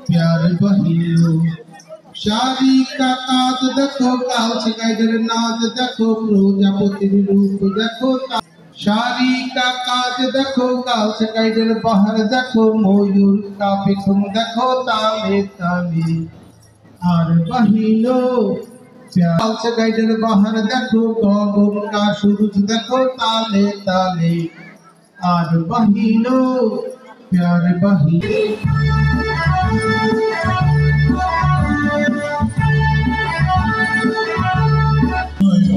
प्यार बहियो शादी का काज देखो काल गाइडर नाच देखो प्रजापति रूप देखो शादी का काज देखो काल गाइडर बाहर देखो मयूर का पिछुम देखो ताले ताले और बहियो प्यार से गाइडर बाहर देखो गगन का सूरज देखो ताले ताले और बहियो प्यार बहियो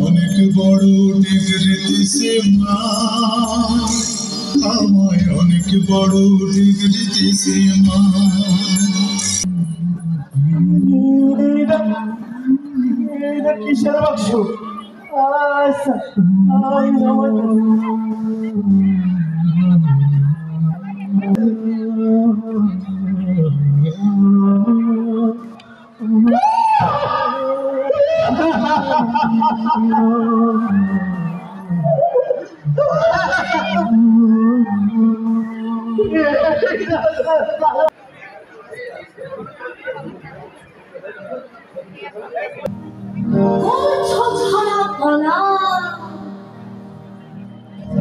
অনেক বড় ডিগ্রিতে সে মা আমায় অনেক বড় ডিগ্রিতে সে মা কিসের বাক্স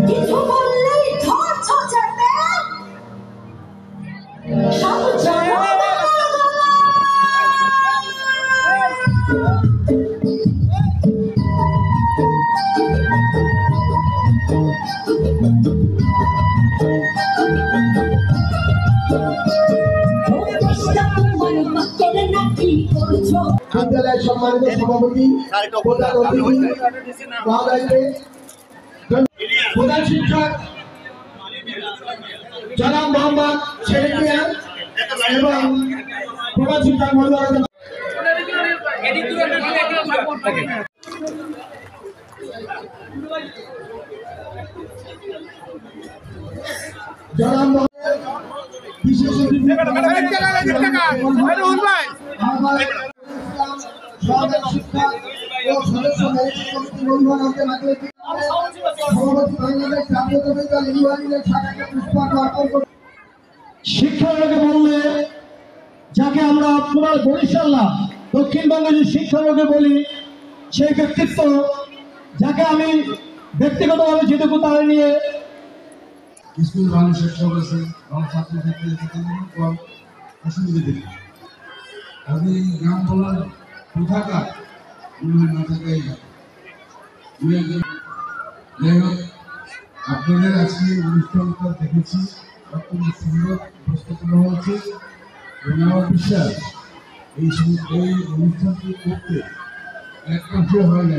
কিছু বললেই ধর ছচেতে সব বিদ্যালয়ের সম্মানিত সভাপতি প্রধান অতিথি প্রধান শিক্ষক জনাব মোহাম্মদ শরীফ মিয়া এবং প্রধান শিক্ষক মহোদয় জনাব বিশেষ অতিথি সহকারী শিক্ষক ও সদস্য ম্যানেজিং কমিটি বন্ধুবান্ধবদের মাধ্যমে সভাপতি বাংলাদেশ জাতীয়তাবাদী দল ইউআইএর শাখাকে পুষ্পার্ঘ্য অর্পণ করে শিক্ষা লোকে বললে যাকে আমরা পুরো বরিশাল্লাহ দক্ষিণবঙ্গের যে শিক্ষা লোকে বলি সেই ব্যক্তিত্ব যাকে আমি ব্যক্তিগতভাবে যেটুকু তার নিয়ে স্কুল মানুষের সদস্য এবং ছাত্রছাত্রীদের অসুবিধা দেখি আপনি গ্রাম বলার কোথাকার না থাকাই যাই হোক আপনাদের আজকে অনুষ্ঠানটা দেখেছি অত্যন্ত সুন্দর উপস্থাপনা হয়েছে এবং আমার বিশ্বাস এই অনুষ্ঠানটি করতে এক মাসে হয় না